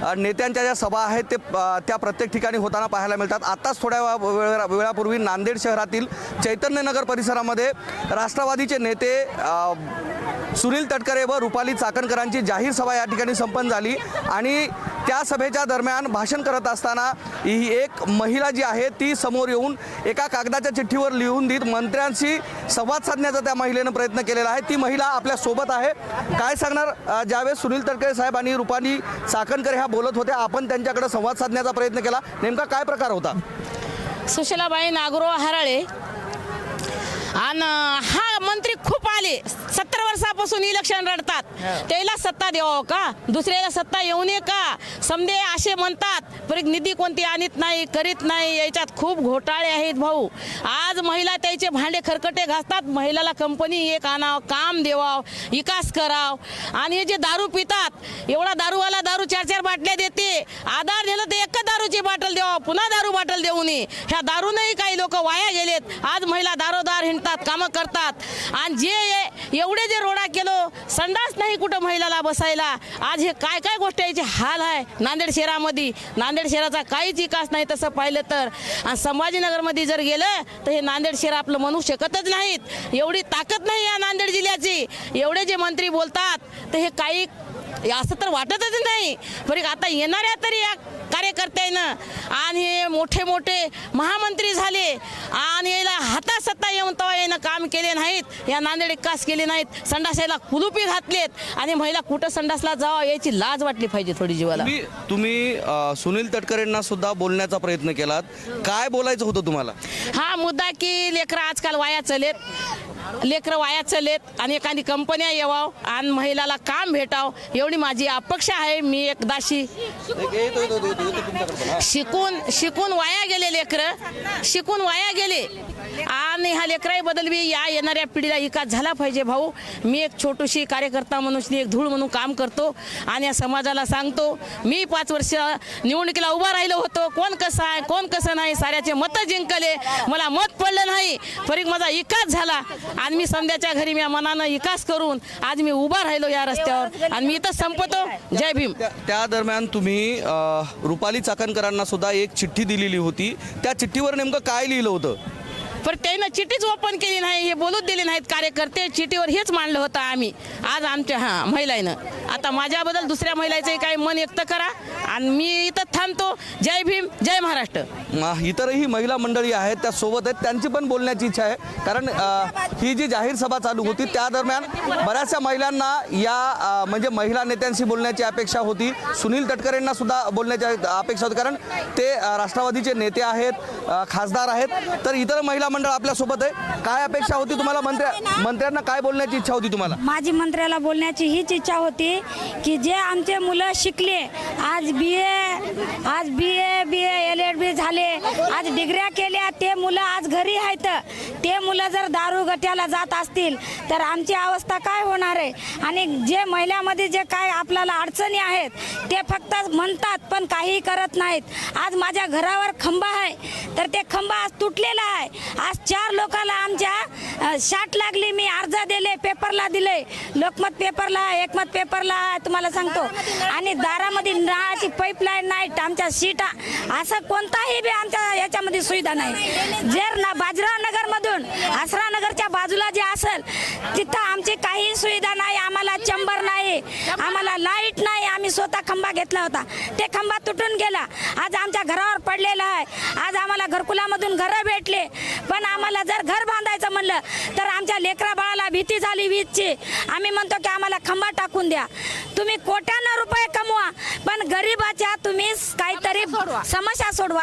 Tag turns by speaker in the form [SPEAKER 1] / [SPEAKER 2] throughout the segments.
[SPEAKER 1] नेत्यांच्या ज्या सभा आहेत ते त्या प्रत्येक ठिकाणी होताना पाहायला मिळतात। आताच थोड्या वेळापूर्वी नांदेड शहरातील चैतन्यनगर परिसरामध्ये राष्ट्रवादीचे नेते सुनील तटकरे व रुपाली चाकणकरांची जाहीर सभा या ठिकाणी संपन्न झाली आणि त्या सभेच्या दरम्यान भाषण करत असताना ही एक महिला जी आहे ती समोर येऊन एका कागदाच्या चिठ्ठीवर लिहून देत मंत्र्यांशी संवाद साधण्याचा त्या महिलेनं प्रयत्न केलेला आहे। ती महिला आपल्या सोबत आहे। काय सांगणार ज्यावेळेस सुनील तटकरे साहेब आणि रुपाली चाकणकर ह्या बोलत होत्या, आपण त्यांच्याकडे संवाद साधण्याचा प्रयत्न केला, नेमका काय प्रकार होता?
[SPEAKER 2] सुशीलाबाई नागरो हराळे आणि हा मंत्री खूप आले 70 वर्षापासून इलेक्शन लढतात, त्याला सत्ता द्यावं का, दुसऱ्याला सत्ता येऊ नये का, समजे असे म्हणतात, पण निधी कोणती आणत नाही, करीत नाही, याच्यात खूप घोटाळे आहेत भाऊ। आज महिला त्याचे भांडे खरकटे घासतात, महिलाला कंपनी एक आणावं, काम देवाव, विकास कराव, आणि हे जे दारू पितात, एवढा दारूवाला दारू 4-4 बाटल्या देते, आधार दिलं तर एकच दारूची बाटल द्यावं, पुन्हा दारू बाटल देऊ नये, ह्या दारूनही काही लोक वाया गेलेत। आज महिला दारोदार हिंडतात, कामं करतात, आणि जे एवढे जे रोडा केलो, संडास नाही कुठं महिलाला बसायला, आज हे काय काय गोष्टीचे हाल आहे नांदेड शहरामध्ये। नांदेड शहराचा काहीच विकास नाही तसं पाहिलं तर, आणि संभाजीनगरमध्ये जर गेलं तर हे नांदेड शहर आपलं म्हणू शकतच नाहीत, एवढी ताकद नाही या नांदेड जिल्ह्याची। एवढे जे मंत्री बोलतात तर हे काही असं तर वाटतच नाही, पण आता येणाऱ्या तरी या कार्यकर्त्यानं आणि हे मोठे मोठे महामंत्री झाले आणि याला हातात सत्ता येऊन तेव्हा यानं काम केले नाहीत, या नांदेड विकास केले नाहीत, संडासाला कुलुपी घातलेत, आणि महिला कुठं संडासला जावं याची लाज वाटली पाहिजे थोडी जीवाला।
[SPEAKER 1] तुम्ही सुनील तटकरेंना सुद्धा बोलण्याचा प्रयत्न केलात, काय बोलायचं होतं तुम्हाला?
[SPEAKER 2] हा मुद्दा की लेकरं आजकाल वाया चलेत आणि एखादी कंपन्या येवाव आणि महिलाला काम भेटाव, एवढी माझी अपेक्षा आहे। मी एकदाशी शिकून वाया गेले लेकरं, शिकून वाया गेले, आणि ह्या लेकराबद्दल बी या येणाऱ्या पिढीला विकास झाला पाहिजे भाऊ। मी एक छोटीशी कार्यकर्ता म्हणून एक धूळ म्हणून काम करतो आणि या समाजाला सांगतो, मी 5 वर्ष निवडणुकीला उभा राहिलो होतो, कोण कसं आहे कोण कसं नाही, साऱ्याचे मतं जिंकले, मला मत पडलं नाही, फरीक माझा विकास झाला, आणि मी संध्याच्या घरी मी मनानं विकास करून आज मी उभा राहिलो या रस्त्यावर, आणि मी इथं संपतो। जय भीम।
[SPEAKER 1] त्या दरम्यान तुम्ही रुपाली चाकणकरांना सुद्धा एक चिठ्ठी दिलेली होती, त्या चिठ्ठीवर नेमकं काय लिहिलं होतं?
[SPEAKER 2] पण त्यानं चिठ्ठीच ओपन केली नाही, हे बोलूच दिले नाहीत कार्यकर्ते, चिठ्ठीवर हेच मांडलं होतं आम्ही आज आमच्या महिलांनं। आता माझ्याबद्दल दुसऱ्या महिलाचं काही मन व्यक्त करा, आणि मी इथं थांबतो। जय भीम, जय महाराष्ट्र।
[SPEAKER 1] इतरही महिला मंडळी आहेत त्या सोबत आहेत, त्यांची पण बोलण्याची इच्छा आहे, कारण ही जी जाहीर सभा चालू होती त्या दरम्यान बऱ्याचशा महिलांना या म्हणजे महिला नेत्यांशी बोलण्याची अपेक्षा होती, सुनील तटकरेंना सुद्धा बोलण्याची अपेक्षा होती, कारण ते राष्ट्रवादीचे नेते आहेत, खासदार आहेत, तर इतर महिला मंडळ आपल्या सोबत आहे। काय अपेक्षा होती तुम्हाला? मंत्र्यांना काय बोलण्याची इच्छा होती तुम्हाला?
[SPEAKER 3] माझी मंत्र्याला बोलण्याची हीच इच्छा होती की जे आमचे मुलं शिकले, आज BA LLB झाले, आज डिग्र्या केल्या, ते मुलं आज घरी आहेत, ते मुलं जर दारू गट्याला जात असतील तर आमची अवस्था काय होणार आहे? आणि जे महिलांमध्ये जे काय आपल्याला अडचणी आहेत ते फक्त म्हणतात पण काही करत नाहीत। आज माझ्या घरावर खंबा आहे तर ते खंबा आज तुटलेला आहे, आज 4 लोकांना आमच्या शाट लागली, मी अर्ज दिले, पेपरला दिले, लोकमत पेपरला, एकमत पेपरला, तुम्हाला सांगतो, आणि दारामध्ये नळाची पाईपलाईन नाही, आमच्या सीटा, असं कोणताही बी आमच्या याच्यामध्ये सुविधा नाही। जर ना बाजीराव नगरमधून आसरा नगरच्या बाजूला जे असेल तिथं आमची काही सुविधा नाही, आम्हाला चंबर नाही, आम्हाला लाईट नाही, आम्ही स्वतः खंबा घेतला होता, ते खंबा तुटून गेला, आज आमच्या घरावर पडलेला आहे। आज आम्हाला घरकुलामधून घरं भेटले, पण आम्हाला जर घर बांधायचं म्हणलं तर आमच्या लेकरा बाळाला भीती झाली वीजची, आम्ही म्हणतो की आम्हाला खंबा टाकून द्या, तुम्ही कोट्यानं रुपये कमवा, पण गरीबाच्या तुम्ही काहीतरी समस्या सोडवा।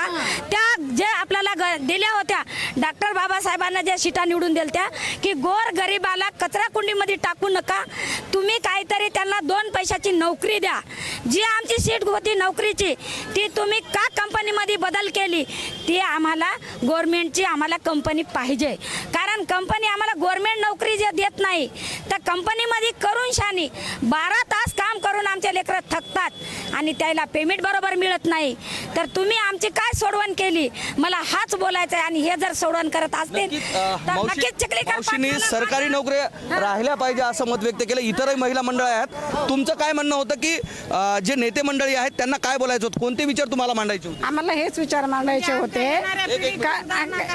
[SPEAKER 3] त्या जे आपल्याला दिल्या होत्या डॉक्टर बाबासाहेबांना ज्या सीटा निवडून दिल्या की गोर गरीबाला कचरा कुंडीमध्ये टाकू नका, तुम्ही काहीतरी त्यांना 2 पैशाची नोकरी द्या। जी आमची सीट होती नोकरीची ती तुम्ही का कंपनीमध्ये बदल केली? ती आम्हाला गव्हर्नमेंटची आम्हाला कंपनी पाहिजे, कारण पण कंपनी आम्हाला गव्हर्नमेंट नोकरी जे देत नाही त्या कंपनीमध्ये करून शानी 12 तास काम करून आमचे लेकरं थकतात आणि त्याला पेमेंट बरोबर मिळत नाही. तर तुम्ही आमची काय सोडवण केली मला हाच बोलायचं आहे. आणि हे जर सोडवण करत असतील तर नक्कीच चिखलीकर
[SPEAKER 1] मावशींनी
[SPEAKER 3] पाटलाला
[SPEAKER 1] सरकारी नोकऱ्या राहिल्या पाहिजे असं मत व्यक्त केलं. इतरही महिला मंडळ आहेत. तुमचं काय म्हणणं होतं की जे नेते मंडळी आहेत त्यांना काय बोलायचं होतं, कोणते विचार तुम्हाला मांडायचे होते?
[SPEAKER 4] आम्हाला हेच विचार मांडायचे होते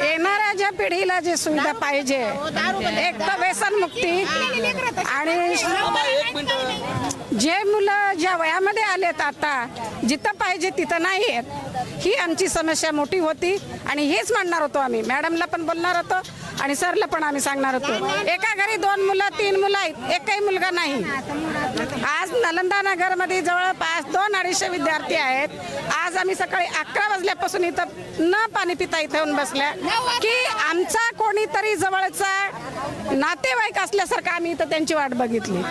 [SPEAKER 4] येणाऱ्या ज्या पिढीला जी सुविधा पाहिजे, एक तर व्यसनमुक्ती आणि जे मुलं ज्या वयामध्ये आलेत आता जिथं पाहिजे तिथं नाही आहेत, ही आमची समस्या मोठी होती आणि हेच म्हणणार होतो आम्ही. मॅडमला पण बोलणार होतो आणि सरला पण आम्ही सांगणार होतो. एका घरी 2 मुलं 3 मुलं आहेत, एकही मुलगा नाही. आज नालंदा नगरमध्ये जवळपास 200-250 विद्यार्थी आहेत. आज आम्ही सकाळी 11 वाजल्यापासून इथं न पाणी पिता इथं येऊन बसल्या की आमचा कोणीतरी जवळचा नातेवाईक असल्यासारखं आम्ही इथं त्यांची वाट बघितली.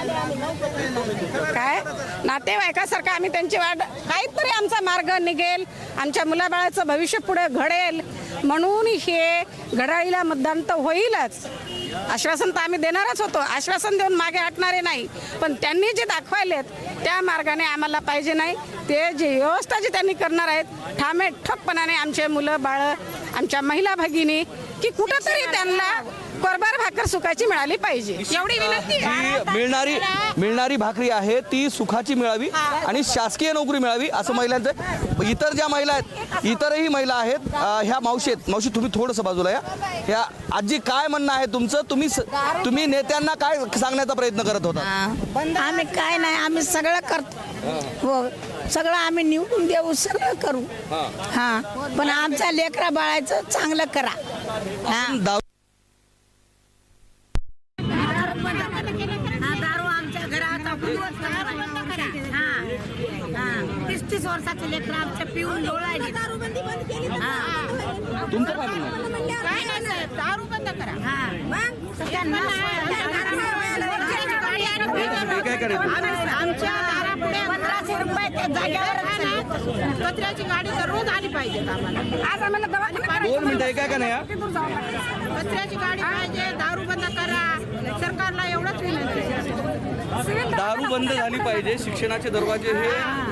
[SPEAKER 4] काय नातेवाईकासारखं आम्ही त्यांची वाट, काहीतरी आमचा मार्ग निघेल, आमच्या मुलाबाळाचं भविष्य पुढे घडेल म्हणून हे घड्याळीला मतदान तर होईलच. आश्वासन तर आम्ही देणारच होतो, आश्वासन देऊन मागे हटणारे नाही. पण त्यांनी जे दाखवायलेत त्या मार्गाने आम्हाला पाहिजे नाही. ते जे व्यवस्था जी त्यांनी करणार आहेत ठामे ठोकपणाने आमचे मुलं बाळं, आमच्या महिला भगिनी की कुठंतरी त्यांना कोरबार भाकर सुखाची मिळाली पाहिजे एवढी विनंती.
[SPEAKER 1] जी मिळणारी भाकरी आहे ती सुखाची मिळावी आणि शासकीय नोकरी मिळावी असं महिलांचं. इतर ज्या महिला आहेत, इतरही महिला आहेत, ह्या मावशी आहेत. मावशी तुम्ही थोडंसं बाजूला या. ह्या आजी काय म्हणणं आहे तुमचं? तुम्ही नेत्यांना काय सांगण्याचा प्रयत्न करत होता?
[SPEAKER 5] आम्ही काय नाही, आम्ही सगळं करतो. हो, सगळं आम्ही निवडून देऊ, सगळं करू. हा, पण आमच्या लेकरा बाळाचं चांगलं करा. हा,
[SPEAKER 3] दारू आमच्या घरात 30 वर्षाचे लेकरं आमच्या पिऊन डोळायले. दारूबंदी बंद केली.
[SPEAKER 1] तुमचं काय म्हणणं आहे?
[SPEAKER 3] दारू बंद करा.
[SPEAKER 1] काय करायचं?
[SPEAKER 3] आमच्या दारापुढे 1500 रुपये त्या जागेवर कचऱ्याची गाडी तर रोज आली पाहिजे आम्हाला. आज आम्हाला दवाखान्यात
[SPEAKER 1] 2 मिनिटं काय का नाही या?
[SPEAKER 3] कचऱ्याची गाडी पाहिजे, दारू बंद करा. सरकारला एवढंच विनंती आहे.
[SPEAKER 1] दारू बंद झाली पाहिजे, शिक्षणाचे दरवाजे हे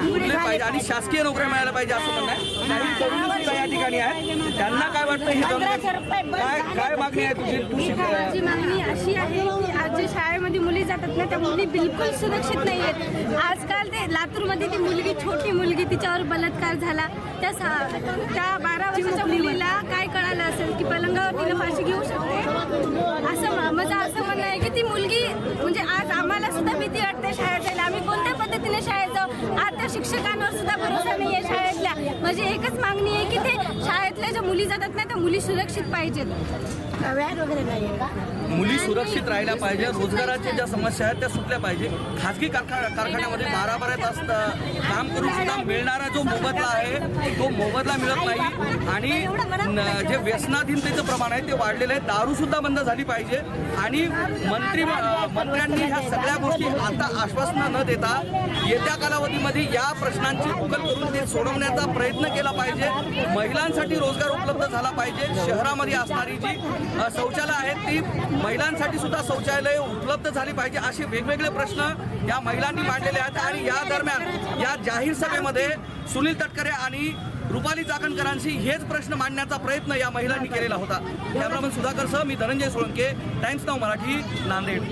[SPEAKER 1] उघडले पाहिजे आणि शासकीय नोकऱ्या मिळायला पाहिजे असं म्हणणं आहे. काही तरुण सुद्धा या ठिकाणी आहेत. त्यांना काय वाटतं हे काय मागणी आहे तुझी?
[SPEAKER 6] माझी मागणी अशी आहे की आज जे शाळेमध्ये मुली जातात ना त्या मुली बिलकुल सुरक्षित नाही आहेत. आजकाल ते लातूरमध्ये ती मुलगी, छोटी मुलगी, तिच्यावर बलात्कार झाला. त्या 12 वर्षाच्या मुलीला काय कळालं असेल की पलंगावर तिला फाशी घेऊ शकते. असं माझं असं म्हणणं आहे की ती मुलगी, म्हणजे आज आम्हाला सुद्धा भीती वाटते शाळेत जायला. आम्ही कोणत्या पद्धतीने शाळेत जाऊ? आज त्या शिक्षकांवर सुद्धा भरोसा नाही आहे शाळेतल्या. माझी एकच मागणी आहे की ते शाळेतल्या ज्या मुली जातात ना त्या मुली सुरक्षित पाहिजेत.
[SPEAKER 3] व्याज वगैरे नाही का?
[SPEAKER 1] मुली सुरक्षित राहिल्या पाहिजे, रोजगाराच्या ज्या समस्या आहेत त्या सुटल्या पाहिजे. खाजगी कारखान्यामध्ये 12 तास काम करून सुद्धा मिळणारा जो मोबदला आहे तो मोबदला मिळत नाही आणि जे व्यसनाधीनतेचं प्रमाण आहे ते वाढलेलं आहे. दारू सुद्धा बंद झाली पाहिजे आणि मंत्र्यांनी ह्या सगळ्या गोष्टी आता आश्वासनं न देता येत्या कालावधीमध्ये या प्रश्नांची उकल करून ते सोडवण्याचा प्रयत्न केला पाहिजे. महिलांसाठी रोजगार उपलब्ध झाला पाहिजे. शहरामध्ये असणारी जी शौचालय आहेत ती महिलांसाठी सुद्धा शौचालय उपलब्ध झाली पाहिजे. असे वेगवेगळे प्रश्न या महिलांनी मांडलेले आहेत आणि या दरम्यान या जाहीर सभेमध्ये सुनील तटकरे आणि रुपाली चाकणकरांशी हेच प्रश्न मांडण्याचा प्रयत्न या महिलांनी केलेला होता. कॅमेरामन सुधाकर सह मी धनंजय सोळंके, टाइम्स नाऊ मराठी, नांदेड.